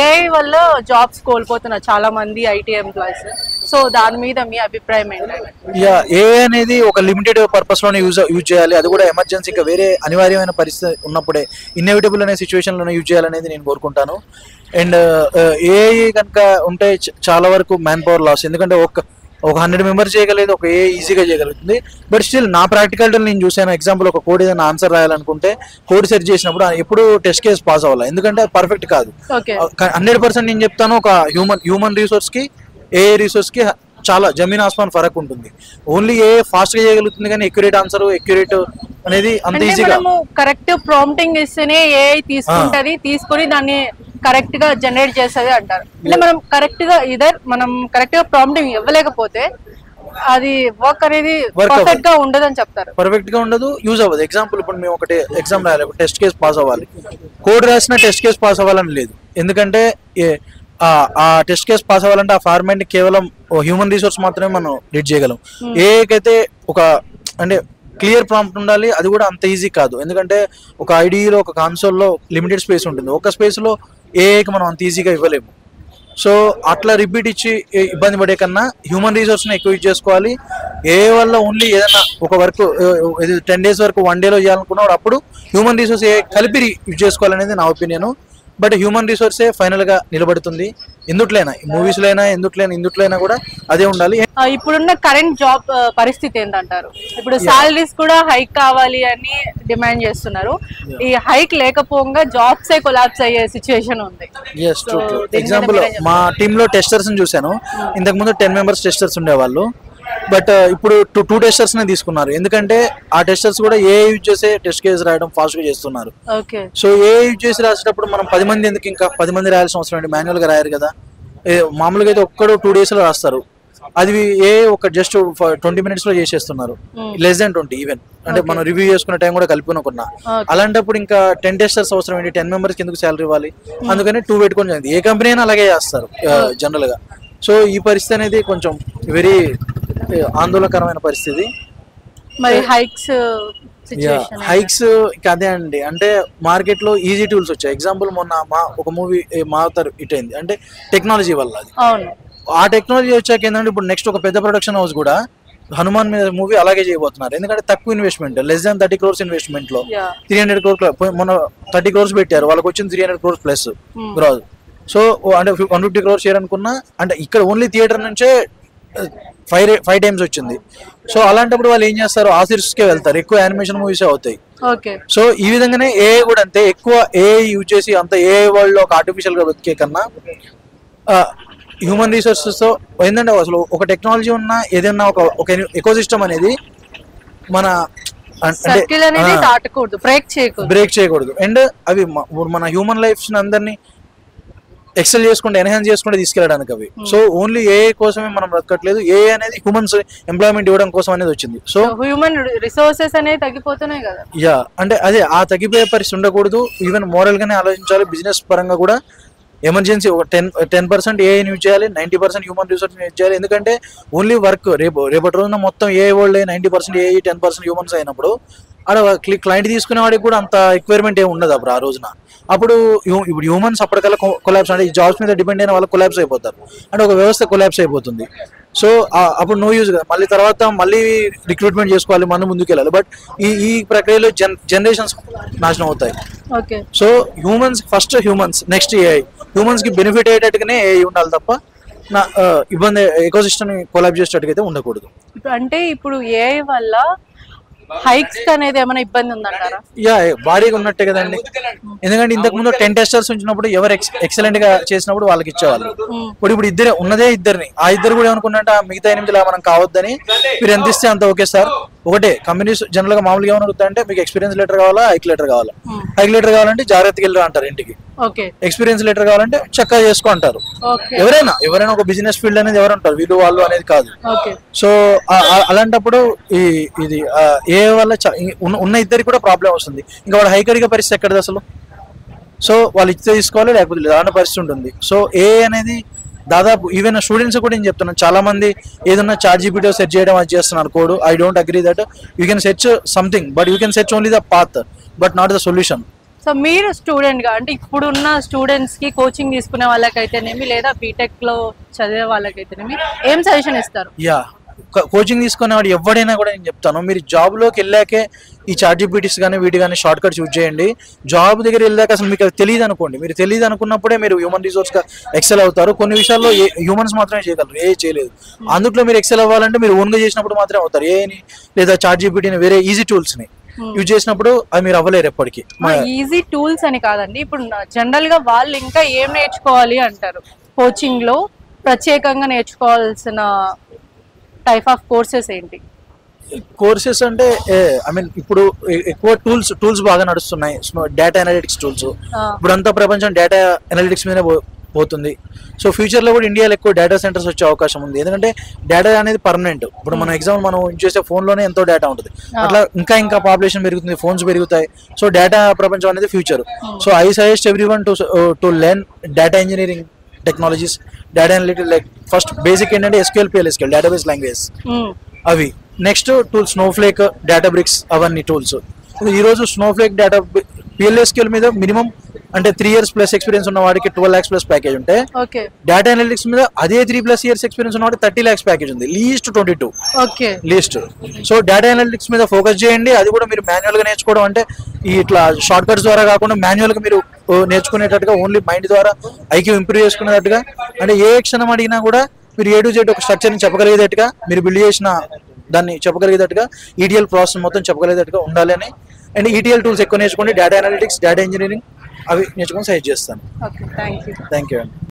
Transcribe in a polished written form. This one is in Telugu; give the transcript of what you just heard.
ఏఐ వల్ల జాబ్స్ కోల్పోతున్నారు చాలా మంది ఐటీ ఎంప్లాయీస్. సో దాని మీద మీ అభిప్రాయం ఏంటంటే? యా, ఏ అనేది ఒక లిమిటెడ్ పర్పస్ లోనే యూజ్ చేయాలి, అది కూడా ఎమర్జెన్సీ ఇంకా వేరే అనివార్యమైన పరిస్థితి ఉన్నప్పుడే, ఇన్నెవిటబుల్ అనే సిచ్యువేషన్ లోనే యూజ్ చేయాలనేది నేను కోరుకుంటాను. అండ్ ఏఐ కనుక ఉంటే చాలా వరకు మ్యాన్ పవర్ లాస్, ఎందుకంటే ఒక 100 మెంబర్స్ చేయగలేదు, ఒక ఏ ఈజీగా చేయగలుగుతుంది. బట్ స్టిల్ నా ప్రాక్టికల్ నేను చూసాను. ఎగ్జాంపుల్, ఒక కోడ్ ఏదైనా ఆన్సర్ రాయాలనుకుంటే కోడ్ సెర్చ్ చేసినప్పుడు ఎప్పుడు టెస్ట్ కేస్ పాస్ అవ్వాలి, ఎందుకంటే పర్ఫెక్ట్ కాదు. 100% నేను చెప్తాను, ఒక హ్యూమన్ రిసోర్స్ కి ఏఐ రిసోర్స్ కి చాలా జమీన్ ఆస్మాన్ ఫరక్ ఉంటుంది. ఓన్లీ ఏ ఫాస్ట్ గా చేయగలుగుతుంది, కానీ ఎక్యురేట్ ఆన్సర్ ఎక్యురేట్ అనేది అంత ఈజీగా. కరెక్ట్ ప్రాంప్టింగ్ ఇస్తేనే ఏఐ తీసుకుంటది, తీసుకొని దాన్ని కరెక్ట్ గా జనరేట్ చేస్తుంది అంటారు. అంటే మనం కరెక్ట్ గా ప్రాంప్టింగ్ ఇవ్వలేకపోతే అది వర్క్ అనేది పర్ఫెక్ట్ గా ఉండదు అని చెప్తారు. పర్ఫెక్ట్ గా ఉండదు, యూజ్ అవ్వదు. ఎగ్జాంపుల్, ఇప్పుడు మేము ఒకటి ఎగ్జామ్ రాయాలి, టెస్ట్ కేస్ పాస్ అవ్వాలి, కోడ్ రాసిన టెస్ట్ కేస్ పాస్ అవ్వాలని లేదు. ఎందుకంటే ఆ టెస్ట్ కేస్ పాస్ అవ్వాలంటే ఆ ఫార్మాట్ కేవలం హ్యూమన్ రిసోర్స్ మాత్రమే మనం రీడ్ చేయగలం. ఏకైతే ఒక అంటే క్లియర్ ప్రాంప్ట్ ఉండాలి, అది కూడా అంత ఈజీ కాదు. ఎందుకంటే ఒక ఐడిలో ఒక కాన్సోల్లో లిమిటెడ్ స్పేస్ ఉంటుంది, ఒక స్పేస్ లో ఏఐకి మనం అంత ఈజీగా ఇవ్వలేము. సో అట్లా రిపీట్ ఇచ్చి ఇబ్బంది పడే కన్నా హ్యూమన్ రిసోర్స్ని ఎక్కువ యూజ్ చేసుకోవాలి. ఏ వల్ల ఓన్లీ ఏదైనా ఒక వర్క్ 10 days వరకు 1 day లో చేయాలనుకున్నప్పుడు అప్పుడు హ్యూమన్ రిసోర్స్ కలిపి యూజ్ చేసుకోవాలనేది నా ఒపీనియన్. బట్ హ్యూమన్ రిసోర్సే ఫైనల్ గా నిలబడుతుంది. ఎందుట్లైనా మూవీస్ లో అయినా ఇందుట్లైనా కూడా అదే ఉండాలి. ఇప్పుడున్న కరెంట్ జాబ్ పరిస్థితి ఏంటంటారు? ఇప్పుడు సాలరీస్ కూడా హైక్ కావాలి అని డిమాండ్ చేస్తున్నారు. ఈ హైక్ లేకపోగా జాబ్స్ కొలాప్స్ అయ్యే సిచ్యువేషన్ ఉంది. ఎగ్జాంపుల్, మా టీమ్ లో టెస్టర్స్ చూసాను. ఇంతకు ముందు 10 members టెస్టర్స్ ఉండేవాళ్ళు. బట్ ఇప్పుడు 2 టెస్టర్స్ నే తీసుకున్నారు. ఎందుకంటే ఆ టెస్టర్స్ కూడా ఏ యూజ్ చేసే టెస్ట్ కేసు రాయడం ఫాస్ట్ గా చేస్తున్నారు. సో ఏ యూజ్ చేసి రాసేటప్పుడు మనం 10 మంది ఎందుకు, ఇంకా 10 మంది రాయాల్సిన అవసరం ఏంటి? మాన్యువల్ గా రాయారు కదా. మామూలుగా అయితే ఒక్కడు 2 days లో రాస్తారు, అది ఒక జస్ట్ 20 minutes లో చేసేస్తున్నారు, లెస్ దాన్ 20 ఈవెన్. అంటే మనం రివ్యూ చేసుకునే టైం కూడా కలుపుకున్నా. అలాంటప్పుడు ఇంకా 10 టెస్టర్స్ అవసరం ఏంటి? 10 members ఎందుకు శాలరీ ఇవ్వాలి? అందుకని 2 పెట్టుకొని ఏ కంపెనీ అయినా అలాగే చేస్తారు జనరల్ గా. సో ఈ పరిస్థితి అనేది కొంచెం వెరీ ఆందోళనకరమైన పరిస్థితి. మరి హైక్స్ అదే అండి. అంటే మార్కెట్ లో ఈజీ టూల్స్ వచ్చాయి. ఎగ్జాంపుల్, మొన్న ఒక మూవీ మాతర్ హిట్ అయింది, అంటే టెక్నాలజీ వల్ల. అది ఆ టెక్నాలజీ వచ్చాక ఏంటంటే ఇప్పుడు నెక్స్ట్ ఒక పెద్ద ప్రొడక్షన్ హౌస్ కూడా హనుమాన్ మీద మూవీ అలాగే చేయబోతున్నారు. ఎందుకంటే తక్కువ investment, less than 30 crores investment లో 300 crores, మొన్న 30 crores పెట్టారు, వాళ్ళకి వచ్చింది 300 crores ప్లస్ గ్రోత్. సో అంటే 150 crores చేయాలనుకున్నా, అంటే ఇక్కడ ఓన్లీ థియేటర్ నుంచే 5 times వచ్చింది. సో అలాంటప్పుడు వాళ్ళు ఏం చేస్తారు? ఆ సిరీస్కే వెళ్తారు, ఎక్కువ యానిమేషన్ మూవీస్ అవుతాయి. సో ఈ విధంగానే ఏఐ కూడా అంతే, ఎక్కువ ఏఐ యూజ్ చేసి అంత ఏఐ వరల్డ్ లో ఒక ఆర్టిఫిషియల్ గా బతికే కన్నా హ్యూమన్ రిసోర్సెస్ తో ఏంటంటే అసలు ఒక టెక్నాలజీ ఉన్నా ఏదైనా ఒక ఎకోసిస్టమ్ అనేది మన బ్రేక్ చేయకూడదు. అండ్ అవి మన హ్యూమన్ లైఫ్ అందరినీ ఎక్సెల్ చేసుకుంటే, ఎన్హాన్స్ చేసుకుంటే తీసుకెళ్ళడానికి అవి. సో ఓన్లీ ఏఐ కోసమే మనం బ్రతకట్లేదు, ఏఐ అనేది హ్యూమన్స్ ఎంప్లాయ్మెంట్ ఇవ్వడం కోసం అనేది వచ్చింది. సో హ్యూమన్ రిసోర్సెస్ అనేది తగ్గిపోతున్నాయి కదా. అంటే అదే ఆ తగ్గిపోయే పరిస్థితి ఉండకూడదు. ఈవెన్ మోరల్ గానే ఆలోచించాలి. బిజినెస్ పరంగా కూడా ఎమర్జెన్సీ ఒక 10% ఏఐని యూజ్ చేయాలి, 90% హ్యూమన్ రిసోర్స్ యూజ్ చేయాలి. ఎందుకంటే ఓన్లీ వర్క్ రేపటి రోజున మొత్తం ఏఐ వరల్డ్ 90% ఏఐ 10% హ్యూమన్స్ అయినప్పుడు అక్కడ క్లయింట్ తీసుకునే వాడికి కూడా అంత రిక్వైర్మెంట్ ఏమి ఉండదు అప్పుడు ఆ రోజున. అప్పుడు ఇప్పుడు హ్యూమన్స్ అప్పటికల్లా కొలాప్స్, అంటే ఈ జాబ్స్ మీద డిపెండ్ అయిన వాళ్ళు కొలాప్స్ అయిపోతారు, అంటే ఒక వ్యవస్థ కొలాప్స్ అయిపోతుంది. సో అప్పుడు నో యూజ్ కదా. మళ్ళీ తర్వాత మళ్ళీ రిక్రూట్మెంట్ చేసుకోవాలి, మనం ముందుకు వెళ్ళాలి. బట్ ఈ ప్రక్రియలో జనరేషన్స్ నాశనం అవుతాయి. So first humans, next AI. Humans కి బెనిఫిట్ అయ్యేటట్టుగానే ఏఐ ఉండాలి తప్ప ఇబ్బంది ఎకోసిస్టమ్ కొలాప్స్ చేసేటట్టుగా ఉండకూడదు. అంటే ఇప్పుడు ఏఐ వల్ల హైక్స్ అనేది ఏమైనా ఇబ్బంది ఉందంటారా? భారీగా ఉన్నట్టే కదండి. ఎందుకంటే ఇంతకు ముందు 10 టెస్టర్స్ ఉంచినప్పుడు ఎవరు ఎక్సలెంట్ గా చేసినప్పుడు వాళ్ళకి ఇచ్చేవాళ్ళు. ఇప్పుడు ఇద్దరిని ఆ ఇద్దరు కూడా ఏమనుకున్నట్టు మిగతా 8 మనం కావద్దని, మీరు ఎంత ఇస్తే అంత ఓకే సార్. ఒకటే కంపెనీస్ జనరల్ గా మామూలుగా ఏమని అడుగుతాయంటే, మీకు ఎక్స్పీరియన్స్ లెటర్ కావాలా, హైక్ లెటర్ కావాలా? హైక్ లెటర్ కావాలంటే జాగ్రత్తగా వెళ్ళరా అంటారు ఇంటికి. ఎక్స్పీరియన్స్ లెటర్ కావాలంటే చక్కగా చేసుకో అంటారు. ఎవరైనా ఒక బిజినెస్ ఫీల్డ్ అనేది ఎవరు ఉంటారు, వీళ్ళు వాళ్ళు అనేది కాదు. సో అలాంటప్పుడు ఇది ఏ వల్ల ఉన్న ఇద్దరికి కూడా ప్రాబ్లం వస్తుంది. ఇంకా వాడు హైక్ అడిగే పరిస్థితి ఎక్కడది అసలు? సో వాళ్ళు ఇచ్చే తీసుకోవాలి, లేకపోతే లేదు, అలాంటి పరిస్థితి ఉంటుంది. సో ఏ అనేది దాదాపు ఈవెన్ స్టూడెంట్స్ కూడా నేను చెప్తున్నాను, చాలా మంది ఏదన్నా ChatGPT సెర్చ్ చేయడం అది చేస్తున్నారు code. I don't agree that you can search something, but you can search only the path but not the solution. So మీరు స్టూడెంట్ గా అంటే ఇప్పుడున్న స్టూడెంట్స్ కి కోచింగ్ తీసుకునే వాళ్ళకైతేనేమి లేదా బీటెక్ లో చదివే వాళ్ళకైతేనేమి ఏం సజెషన్ ఇస్తారు? యా, కోచింగ్ తీసుకునేవాడు ఎవడైనా కూడా నేను చెప్తాను, మీరు జాబ్లోకి వెళ్ళాకే ఈ చాట్‌జిపిటీస్ కానీ వీటి కానీ షార్ట్ కట్స్ యూజ్ చేయండి. జాబ్ దగ్గర వెళ్ళాక అసలు మీకు అది తెలియదు అనుకోండి, మీరు తెలియదు అనుకున్నప్పుడే మీరు హ్యూమన్ రిసోర్స్గా ఎక్సెల్ అవుతారు. కొన్ని విషయాల్లో హ్యూమన్స్ మాత్రమే చేయగలరు, ఏ చేయలేదు. అందులో మీరు ఎక్సెల్ అవ్వాలంటే మీరు ఓన్గా చేసినప్పుడు మాత్రమే అవుతారు. ఏని లేదా చాట్‌జిపిటీని వేరే ఈజీ టూల్స్ని యూజ్ చేసినప్పుడు అది మీరు అవ్వలేరు ఎప్పటికీ. ఈజీ టూల్స్ అని కాదండి, ఇప్పుడు జనరల్ గా వాళ్ళు ఇంకా ఏం నేర్చుకోవాలి అంటారు కోచింగ్ లో? ప్రత్యేకంగా నేర్చుకోవాల్సిన టైప్ ఆఫ్ కోర్సెస్ ఏంటి? కోర్సెస్ అంటే ఐ మీన్ ఇప్పుడు ఎక్కువ టూల్స్ బాగా నడుస్తున్నాయి. డేటా అనలిటిక్స్ టూల్స్, ఇప్పుడు అంతా ప్రపంచం డేటా అనలిటిక్స్ మీదనే పోతుంది. సో ఫ్యూచర్లో కూడా ఇండియాలో ఎక్కువ డేటా సెంటర్స్ వచ్చే అవకాశం ఉంది. ఎందుకంటే డేటా అనేది పర్మనెంట్. ఇప్పుడు మన ఎగ్జాంపుల్ మనం యూజ్ చేసే ఫోన్లోనే ఎంతో డేటా ఉంటుంది. అట్లా ఇంకా పాపులేషన్ పెరుగుతుంది, ఫోన్స్ పెరుగుతాయి. సో డేటా ప్రపంచం అనేది future. So I suggest everyone to learn data engineering technologies, data analytics. Like first basic ఏంటంటే SQL PLSQL డేటాబేస్ లాంగ్వేజ్, అవి. నెక్స్ట్ టూల్స్ స్నోఫ్లేక్, డేటాబ్రిక్స్, అవన్నీ టూల్స్. ఈరోజు స్నోఫ్లేక్, PLSQL మీద మినిమం అంటే 3 years ప్లస్ ఎక్స్పీరియన్స్ ఉన్న వాడికి 12 lakhs ప్లస్ ప్యాకేజ్ ఉంటే, డేటా అనలిటిక్స్ మీద అదే 3+ years ఎక్స్పీరియన్స్ ఉన్న వాడికి 30 lakhs ప్యాకేజ్ ఉంది. Least 22 least. So data analytics మీద ఫోకస్ చేయండి. అది కూడా మీరు మాన్యువల్ గా నేర్చుకోవడం అంటే ఇట్లా షార్ట్ కట్స్ ద్వారా కాకుండా మాన్యువల్ గా మీరు నేర్చుకునేటట్టుగా, ఓన్లీ మైండ్ ద్వారా ఐక్యూ ఇంప్రూవ్ చేసుకునేటట్టుగా, అంటే ఏ క్షణం అడిగినా కూడా మీరు A to Z ఒక స్ట్రక్చర్ని చెప్పగలిగేటట్టుగా, మీరు బిల్డ్ చేసిన దాన్ని చెప్పగలిగేటట్టుగా, ETL ప్రాసెస్ మొత్తం చెప్పగలిగేటట్టుగా ఉండాలి అని. అండ్ ETL టూల్స్ ఎక్కువ నేర్చుకోండి, డేటా అనలిటిక్స్, డేటా ఇంజనీరింగ్ అవి నేర్చుకొని సజెస్ట్ చేస్తాను. Thank you. థ్యాంక్ యూ అండి.